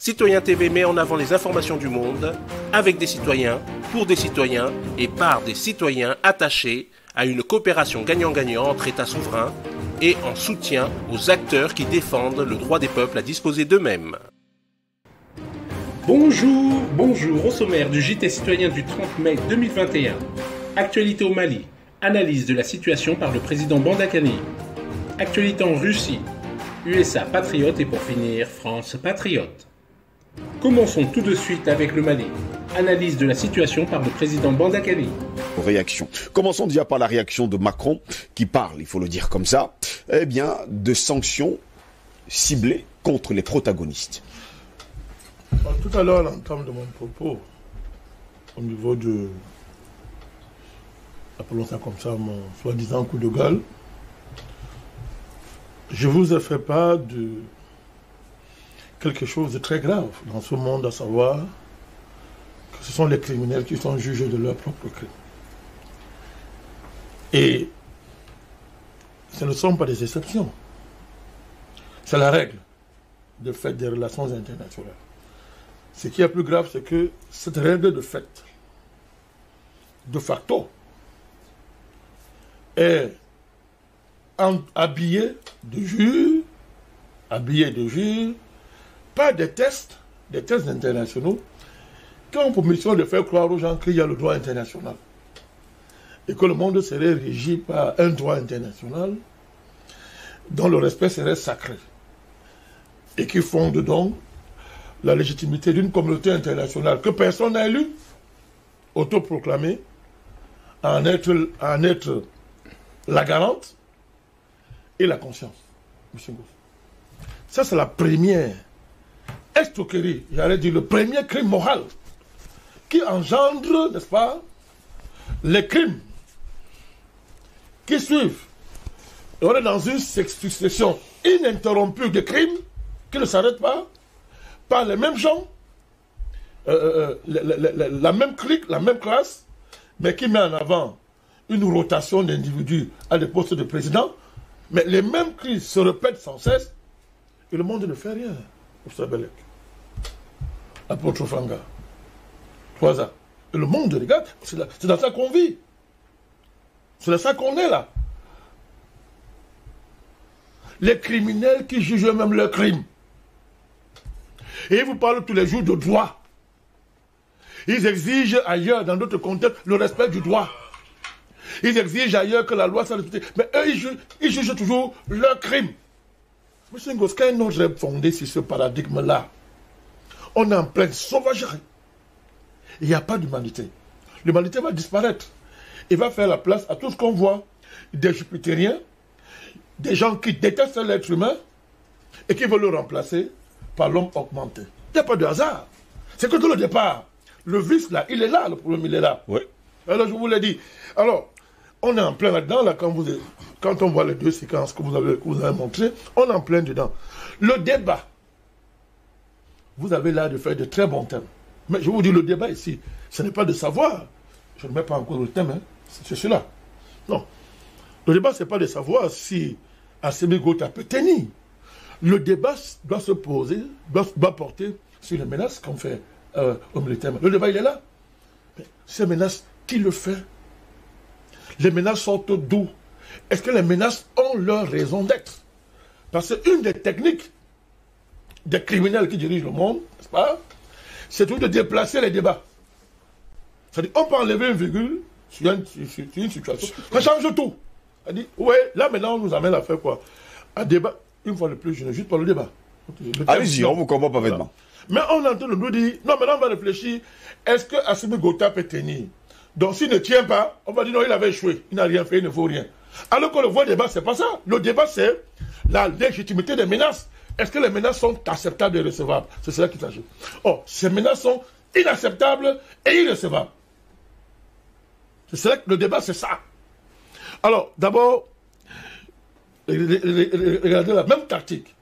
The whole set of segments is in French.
Citoyen TV met en avant les informations du monde, avec des citoyens, pour des citoyens et par des citoyens attachés à une coopération gagnant-gagnant entre États souverains et en soutien aux acteurs qui défendent le droit des peuples à disposer d'eux-mêmes. Bonjour, au sommaire du JT citoyen du 30 mai 2021. Actualité au Mali, analyse de la situation par le président Bandakani. Actualité en Russie, USA patriote et pour finir, France patriote. Commençons tout de suite avec le Mali. Analyse de la situation par le président Bandakani. Réaction. Commençons déjà par la réaction de Macron qui parle, il faut le dire comme ça, de sanctions ciblées contre les protagonistes. Tout à l'heure, à l'entame de mon propos, au niveau de, appelons ça comme ça, mon soi-disant coup de gueule, je vous ai fait part de quelque chose de très grave dans ce monde, à savoir que ce sont les criminels qui sont jugés de leurs propres crimes. Et ce ne sont pas des exceptions. C'est la règle de fait des relations internationales. Ce qui est plus grave, c'est que cette règle de fait, de facto, est habillée de jure, par des tests internationaux, qui ont pour mission de faire croire aux gens qu'il y a le droit international. Et que le monde serait régi par un droit international dont le respect serait sacré. Et qui fonde donc la légitimité d'une communauté internationale que personne n'a élue, autoproclamée, à en être la garante et la conscience. Ça, c'est la première escroquerie, j'allais dire le premier crime moral qui engendre, n'est-ce pas, les crimes qui suivent. Et on est dans une succession ininterrompue de crimes qui ne s'arrêtent pas par les mêmes gens, la même clique, la même classe, mais qui met en avant une rotation d'individus à des postes de président. Mais les mêmes crises se répètent sans cesse et le monde ne fait rien. Oussabelek, Apôtre Fanga, Toisa. Et le monde, regarde, c'est dans ça qu'on vit. C'est dans ça qu'on est là. Les criminels qui jugent eux-mêmes leurs crimes. Et ils vous parlent tous les jours de droit. Ils exigent ailleurs, dans d'autres contextes, le respect du droit. Ils exigent ailleurs que la loi soit respectée. Mais eux, ils jugent toujours leurs crimes. Monsieur Ngos, quand on est fondé sur ce paradigme-là, on est en pleine sauvagerie. Il n'y a pas d'humanité. L'humanité va disparaître. Il va faire la place à tout ce qu'on voit. Des jupitériens, des gens qui détestent l'être humain et qui veulent le remplacer par l'homme augmenté. Il n'y a pas de hasard. C'est que dès le départ, le vice là, il est là, le problème il est là. Oui. Alors je vous l'ai dit. Alors, on est en plein là-dedans, là, quand on voit les deux séquences que vous avez montrées, on est en plein dedans. Le débat, vous avez là de faire de très bons thèmes. Mais je vous dis, le débat ici, ce n'est pas de savoir. Je ne mets pas encore le thème, hein. C'est celui-là. Non. Le débat, ce n'est pas de savoir si Assimi Goïta peut tenir. Le débat doit se poser, doit porter sur les menaces qu'on fait aux militaires. Le débat, il est là. Mais ces menaces, qui le fait? Les menaces sortent d'où? Est-ce que les menaces ont leur raison d'être? Parce qu'une des techniques des criminels qui dirigent le monde, n'est-ce pas, c'est tout de déplacer les débats. C'est-à-dire, on peut enlever une virgule sur une situation, ça change tout. C'est-à-dire, oui, là maintenant, on nous amène à faire quoi? Un débat, une fois de plus, je ne juste pas le débat. Allez-y, on vous comprend parfaitement. Mais on est en train de nous dire, non, maintenant on va réfléchir, est-ce que Assimi Goïta peut tenir? Donc s'il ne tient pas, on va dire non, il avait échoué, il n'a rien fait, il ne faut rien. Alors que le vrai débat, c'est pas ça. Le débat, c'est la légitimité des menaces. Est-ce que les menaces sont acceptables et recevables? C'est cela qui s'agit. Or, ces menaces sont inacceptables et irrecevables. C'est cela que le débat, c'est ça. Alors, d'abord, regardez la même tactique.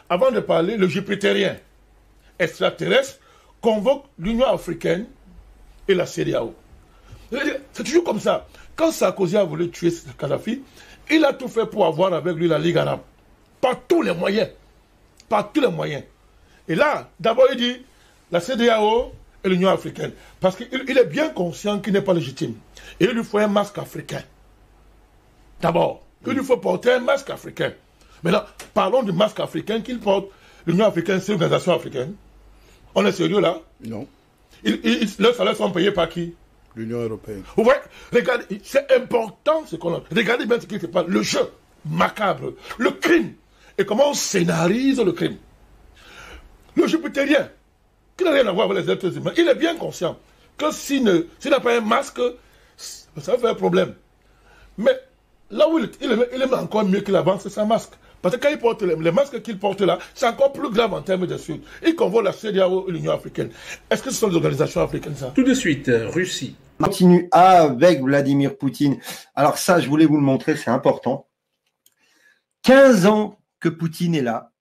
Avant de parler, le jupitérien extraterrestre convoque l'Union africaine et la CEDEAO. C'est toujours comme ça. Quand Sarkozy a voulu tuer Kadhafi, il a tout fait pour avoir avec lui la Ligue arabe. Par tous les moyens. Par tous les moyens. Et là, d'abord, il dit la CEDEAO et l'Union africaine. Parce qu'il est bien conscient qu'il n'est pas légitime. Et il lui faut un masque africain. D'abord, il lui faut porter un masque africain. Maintenant, parlons du masque africain qu'il porte. L'Union africaine, c'est l'organisation africaine. On est sérieux là? Non. Leurs salaires sont payés par qui? L'Union européenne. Vous voyez, regardez, c'est important ce qu'on a. Regardez bien ce qui se passe. Le jeu macabre, le crime. Et comment on scénarise le crime. Le Jupitérien, qui n'a rien à voir avec les êtres humains, il est bien conscient que s'il n'a pas un masque, ça va faire un problème. Mais là où il est encore mieux qu'il avance, c'est sa masque. Parce que quand il porte les masques qu'il porte là, c'est encore plus grave en termes de suite. Il convoque la CEDEAO et l'Union africaine. Est-ce que ce sont des organisations africaines, ça? Tout de suite, Russie. On continue avec Vladimir Poutine. Alors ça, je voulais vous le montrer, c'est important. 15 ans que Poutine est là.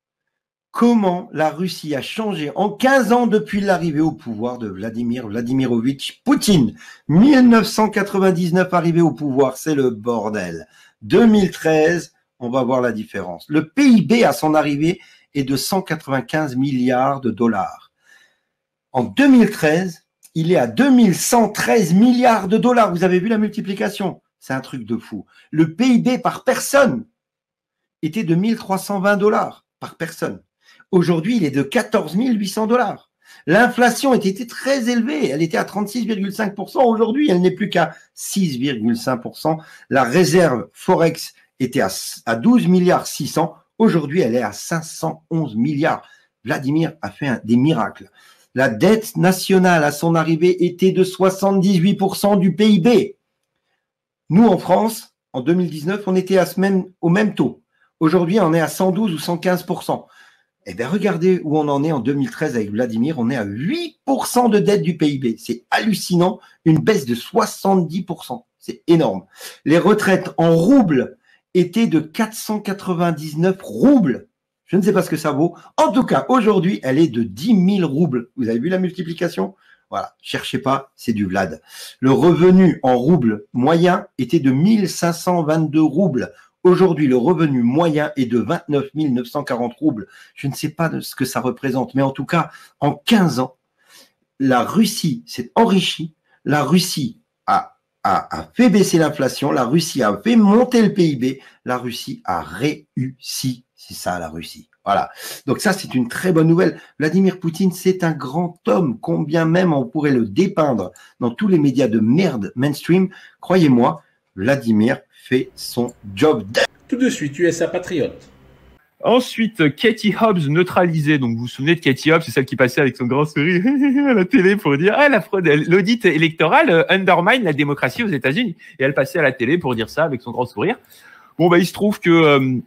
Comment la Russie a changé en 15 ans depuis l'arrivée au pouvoir de Vladimir Vladimirovitch Poutine. 1999 arrivé au pouvoir, c'est le bordel. 2013, on va voir la différence. Le PIB à son arrivée est de 195 milliards de dollars. En 2013, il est à 2113 milliards de dollars. Vous avez vu la multiplication? C'est un truc de fou. Le PIB par personne était de 1320 dollars par personne. Aujourd'hui, il est de 14 800 dollars. L'inflation était très élevée. Elle était à 36,5%. Aujourd'hui, elle n'est plus qu'à 6,5%. La réserve Forex était à 12 milliards 600. Aujourd'hui, elle est à 511 milliards. Vladimir a fait des miracles. La dette nationale à son arrivée était de 78% du PIB. Nous, en France, en 2019, on était au même taux. Aujourd'hui, on est à 112 ou 115%. Eh bien, regardez où on en est en 2013 avec Vladimir. On est à 8% de dette du PIB. C'est hallucinant. Une baisse de 70%. C'est énorme. Les retraites en roubles étaient de 499 roubles. Je ne sais pas ce que ça vaut. En tout cas, aujourd'hui, elle est de 10 000 roubles. Vous avez vu la multiplication? Voilà. Cherchez pas, c'est du Vlad. Le revenu en roubles moyen était de 1522 roubles. Aujourd'hui, le revenu moyen est de 29 940 roubles. Je ne sais pas de ce que ça représente, mais en tout cas, en 15 ans, la Russie s'est enrichie. La Russie a fait baisser l'inflation. La Russie a fait monter le PIB. La Russie a réussi. C'est ça, la Russie. Voilà. Donc ça, c'est une très bonne nouvelle. Vladimir Poutine, c'est un grand homme, combien même on pourrait le dépeindre dans tous les médias de merde mainstream. Croyez-moi, Vladimir fait son job. Tout de suite, USA Patriote. Ensuite, Katie Hobbs neutralisée. Donc, vous vous souvenez de Katie Hobbs, c'est celle qui passait avec son grand sourire à la télé pour dire la fraude, l'audit électoral undermine la démocratie aux États-Unis. Et elle passait à la télé pour dire ça avec son grand sourire. Bon, il se trouve que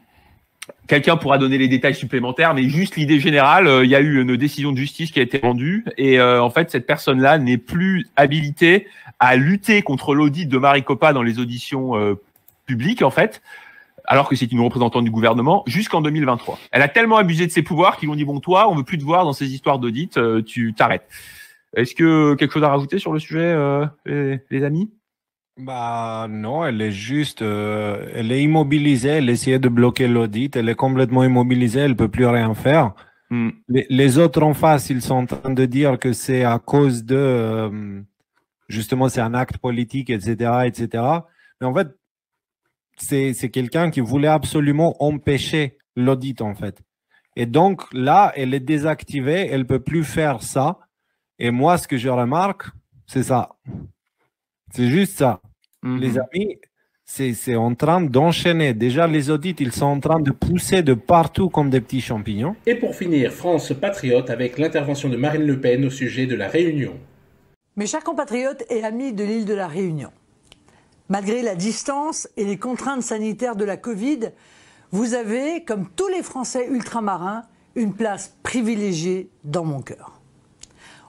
quelqu'un pourra donner les détails supplémentaires, mais juste l'idée générale, il y a eu une décision de justice qui a été rendue et en fait, cette personne-là n'est plus habilitée à lutter contre l'audit de Maricopa dans les auditions publiques, en fait, alors que c'est une représentante du gouvernement, jusqu'en 2023. Elle a tellement abusé de ses pouvoirs qu'ils ont dit, bon, toi, on veut plus te voir dans ces histoires d'audit, tu t'arrêtes. Est-ce que quelque chose à rajouter sur le sujet, les amis? Bah non, elle est juste, elle est immobilisée, elle essayait de bloquer l'audit, elle est complètement immobilisée, elle peut plus rien faire. Les autres en face, ils sont en train de dire que c'est à cause de, justement, c'est un acte politique, etc., etc. Mais en fait, c'est quelqu'un qui voulait absolument empêcher l'audit, en fait. Et donc là, elle est désactivée, elle peut plus faire ça. Et moi, ce que je remarque, c'est ça. C'est juste ça. Les amis, c'est en train d'enchaîner. Déjà, les audits, ils sont en train de pousser de partout comme des petits champignons. Et pour finir, France Patriote avec l'intervention de Marine Le Pen au sujet de la Réunion. Mes chers compatriotes et amis de l'île de la Réunion, malgré la distance et les contraintes sanitaires de la Covid, vous avez, comme tous les Français ultramarins, une place privilégiée dans mon cœur.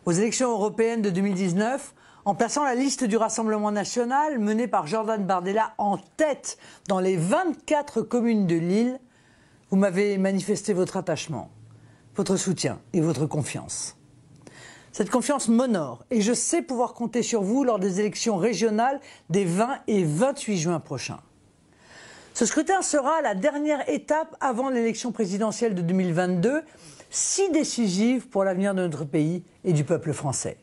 Aux élections européennes de 2019, en plaçant la liste du Rassemblement national menée par Jordan Bardella en tête dans les 24 communes de l'île, vous m'avez manifesté votre attachement, votre soutien et votre confiance. Cette confiance m'honore et je sais pouvoir compter sur vous lors des élections régionales des 20 et 28 juin prochains. Ce scrutin sera la dernière étape avant l'élection présidentielle de 2022, si décisive pour l'avenir de notre pays et du peuple français.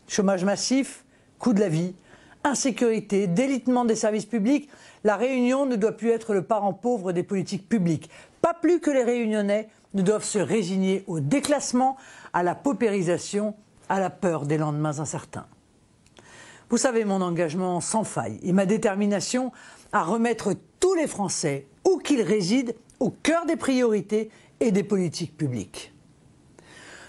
Chômage massif, coût de la vie, insécurité, délitement des services publics, la Réunion ne doit plus être le parent pauvre des politiques publiques. Pas plus que les Réunionnais ne doivent se résigner au déclassement, à la paupérisation, à la peur des lendemains incertains. Vous savez mon engagement sans faille et ma détermination à remettre tous les Français, où qu'ils résident, au cœur des priorités et des politiques publiques.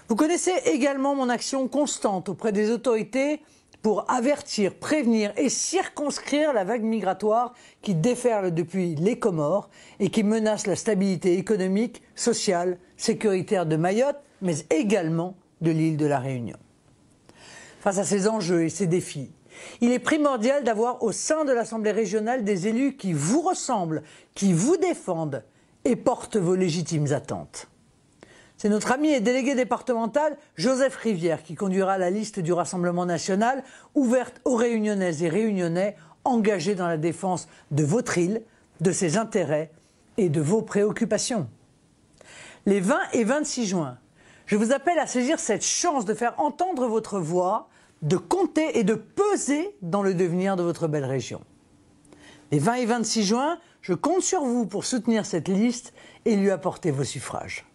Vous connaissez également mon action constante auprès des autorités pour avertir, prévenir et circonscrire la vague migratoire qui déferle depuis les Comores et qui menace la stabilité économique, sociale, sécuritaire de Mayotte, mais également de l'île de la Réunion. Face à ces enjeux et ces défis, il est primordial d'avoir au sein de l'Assemblée régionale des élus qui vous ressemblent, qui vous défendent et portent vos légitimes attentes. C'est notre ami et délégué départemental Joseph Rivière qui conduira la liste du Rassemblement national ouverte aux Réunionnaises et Réunionnais engagés dans la défense de votre île, de ses intérêts et de vos préoccupations. Les 20 et 26 juin, je vous appelle à saisir cette chance de faire entendre votre voix, de compter et de peser dans le devenir de votre belle région. Les 20 et 26 juin, je compte sur vous pour soutenir cette liste et lui apporter vos suffrages.